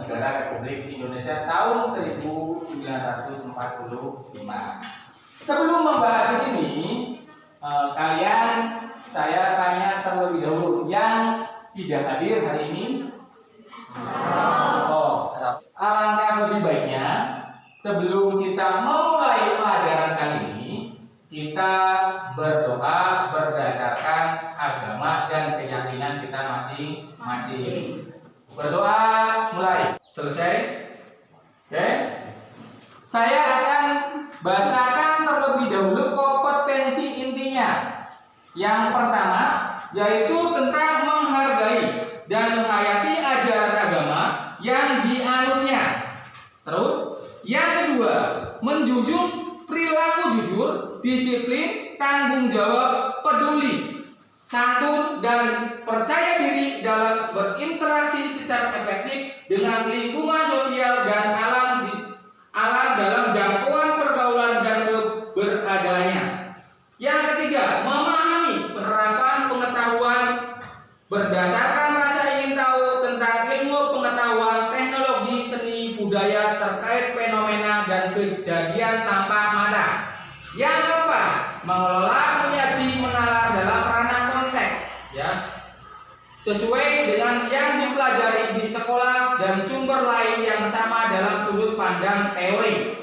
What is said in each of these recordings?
Negara Republik Indonesia tahun 1945. Sebelum membahas di sini, saya tanya terlebih dahulu yang tidak hadir hari ini. Alangkah lebih baiknya sebelum kita memulai pelajaran kali ini, kita berdoa berdasarkan agama dan keyakinan kita masing-masing. Berdoa mulai. Selesai? Oke? Saya akan bacakan terlebih dahulu kompetensi intinya. Yang pertama yaitu tentang menghargai dan menghayati ajaran agama yang dianutnya. Terus, yang kedua, menjunjung perilaku jujur, disiplin, tanggung jawab, peduli, santun, dan percaya diri dalam berinteraksi secara efektif dengan lingkungan sosial dan alam dalam jangkauan pergaulan dan keberadaannya. Yang ketiga, memahami penerapan pengetahuan berdasarkan rasa ingin tahu tentang ilmu pengetahuan, teknologi, seni, budaya terkait fenomena dan kejadian tampak mata. Yang keempat, mengelola, menyaji, menalar dalam ranah konteks, ya, sesuai dengan yang dipelajari di sekolah dan sumber lain yang sama dalam sudut pandang teori.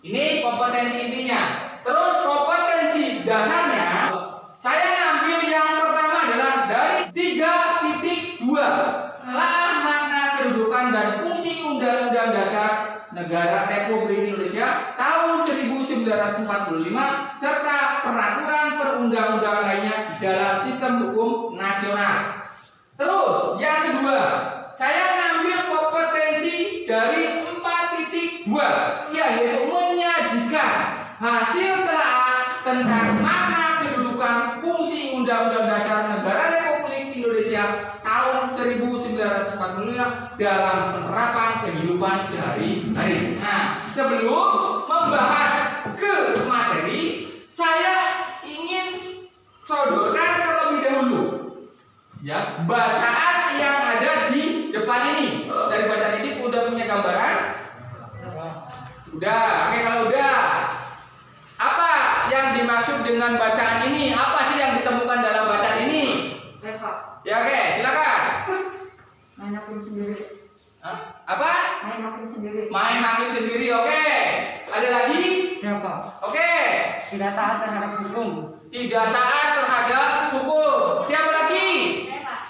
Ini kompetensi intinya. Terus kompetensi dasarnya, saya ngambil yang pertama adalah dari 3.2. Telah makna kedudukan dan fungsi Undang-Undang Dasar Negara Republik Indonesia tahun 1945 serta peraturan perundang-undangan lainnya dalam sistem hukum nasional. Terus yang kedua, saya ngambil kompetensi dari 4.2, yaitu menyajikan hasil telaah tentang makna kedudukan fungsi Undang-Undang Dasar Negara Republik Indonesia tahun 1945 dalam penerapan kehidupan sehari-hari. Nah, sebelum membahas ke materi, saya ingin sodorkan terlebih dahulu, ya, bacaan yang ada di depan ini. Dari bacaan ini udah punya gambaran? Udah. Oke, kalau udah, apa yang dimaksud dengan bacaan ini? Apa sih yang ditemukan dalam bacaan ini? Ya, oke, silakan. Main hakim sendiri. Apa? Main hakim sendiri. Main hakim sendiri. Oke. Ada lagi? Siapa? Oke. Tidak taat terhadap hukum. Tidak taat terhadap hukum. Siapa lagi?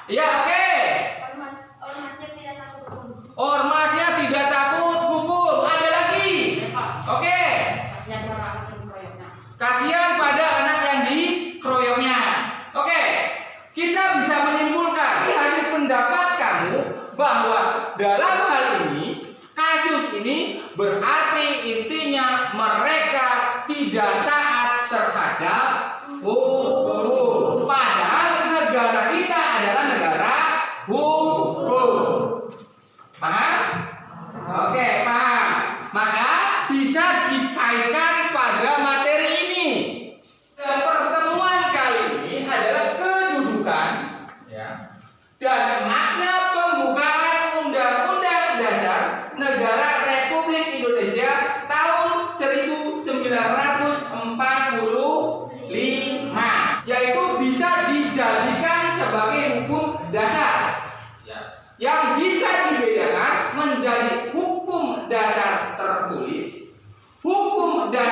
Iya, oke. Ormasnya tidak takut hukum. Ormasnya tidak takut hukum. Ada lagi? Oke. Kasihan pada anak yang dikeroyoknya. Kasihan pada anak yang dikeroyoknya. Oke. Kita bisa menyimpulkan di hasil pendapat kamu bahwa dalam hal ini, kasus ini berarti intinya mereka tidak taat terhadap hukum. Padahal negara kita adalah negara hukum. Paham? Oke, paham. Maka bisa dikaitkan pada materi ini. Dan pertemuan kali ini adalah kedudukan, ya, dan makna pembukaan Undang-Undang Dasar Negara Republik Indonesia tahun 1945, yaitu bisa dijadikan sebagai hukum dasar, ya, yang bisa dibedakan menjadi hukum dasar tertulis, hukum dasar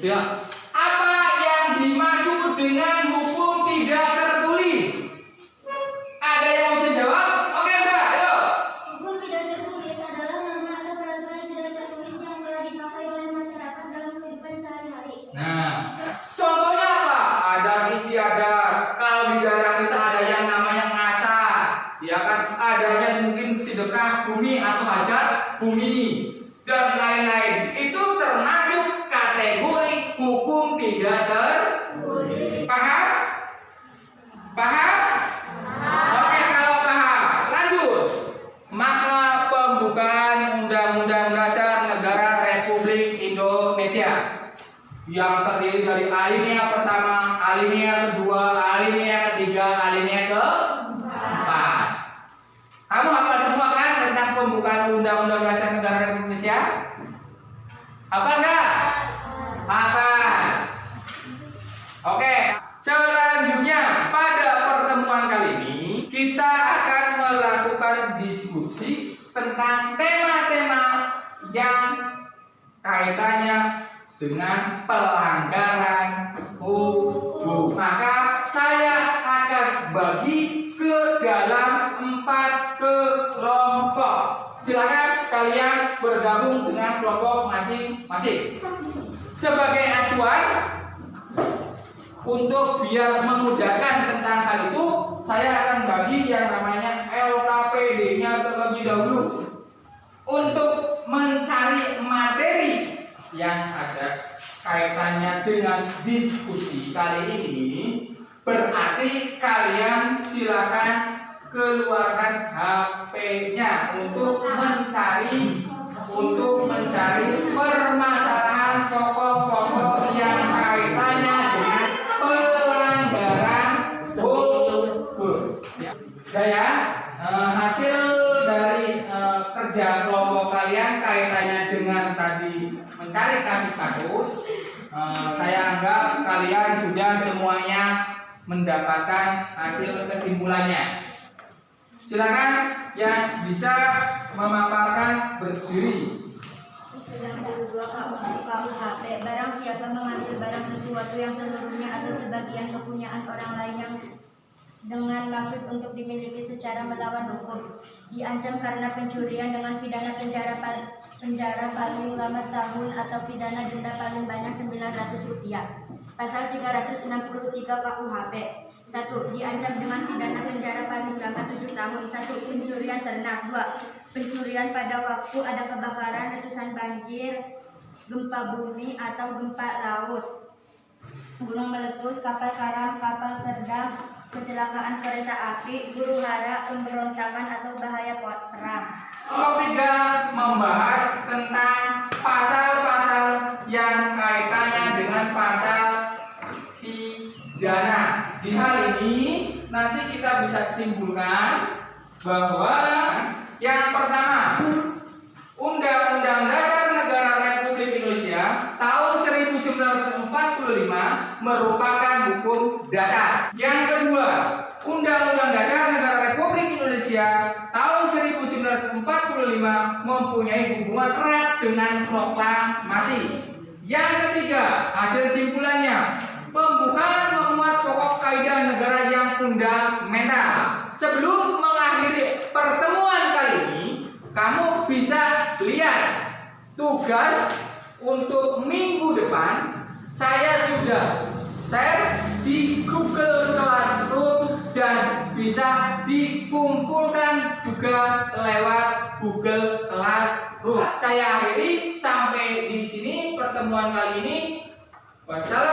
Ya. Apa yang dimaksud dengan hukum tidak tertulis? Ada yang mau bisa jawab? Oke, Mbak, ayo. Hukum tidak tertulis adalah norma atau peraturan tidak tertulis yang telah dipakai oleh masyarakat dalam kehidupan sehari-hari. Nah, contohnya apa? Ada istiadat. Kalau di daerah kita ada yang namanya ngasah, ya kan? Adanya mungkin sedekah bumi atau hajat bumi dan lain-lain. Itu termasuk kategori hukum tidak tertulis. Paham? Paham? Oke, kalau paham, lanjut. Makna pembukaan Undang-Undang Dasar Negara Republik Indonesia yang terdiri dari alinea pertama, alinea kedua, alinea ketiga, alinea keempat. Kamu hafal semua kan tentang pembukaan Undang-Undang Dasar Negara Republik Indonesia? Hafal nggak? Hafal. Oke. Selanjutnya pada pertemuan kali ini kita akan melakukan diskusi tentang tema-tema yang kaitannya dengan pelanggaran hukum. Maka saya akan bagi ke dalam 4 kelompok. Silakan kalian bergabung dengan kelompok masing-masing. Sebagai acuan untuk biar memudahkan tentang hal itu, saya akan bagi yang namanya LKPD-nya terlebih dahulu untuk mencari materi yang ada kaitannya dengan diskusi kali ini. Berarti kalian silakan keluarkan HP-nya untuk mencari permasalahan pokok-pokok yang kaitannya dengan pelanggaran hukum. Ya, hasil dari kerja kelompok kalian kaitannya dengan tadi mencari kasus-kasus, saya anggap kalian sudah semuanya mendapatkan hasil kesimpulannya. Silakan yang bisa memaparkan berdiri. 92 KUHP. Barang siapa mengambil barang sesuatu yang seluruhnya atau sebagian kepunyaan orang lain yang dengan maksud untuk dimiliki secara melawan hukum, diancam karena pencurian dengan pidana penjara paling lama tahun atau pidana denda paling banyak Rp900. Pasal 363 KUHP. 1. Diancam dengan pidana penjara paling lama 7 tahun. 1. Pencurian ternak. 2. Pencurian pada waktu ada kebakaran, letusan banjir, gempa bumi atau gempa laut, gunung meletus, kapal karam, kapal terdam, kecelakaan kereta api, huru hara, pemberontakan atau bahaya perang. Kelompok 3 membahas tentang pasal-pasal yang kaitannya dengan pasal pidana. Di hal ini nanti kita bisa simpulkan bahwa yang pertama, Undang-Undang Dasar Negara Republik Indonesia tahun 1945 merupakan hukum dasar. Yang kedua, Undang-Undang Dasar Negara Republik Indonesia tahun 1945 mempunyai hubungan erat dengan proklamasi. Yang ketiga, hasil simpulannya, pembukaan memuat pokok kaidah negara yang fundamental. Sebelum mengakhiri pertemuan kali ini, kamu bisa lihat tugas untuk minggu depan saya sudah share di Google Classroom dan bisa dikumpulkan juga lewat Google Classroom. Saya akhiri sampai di sini pertemuan kali ini. Wassalamualaikum.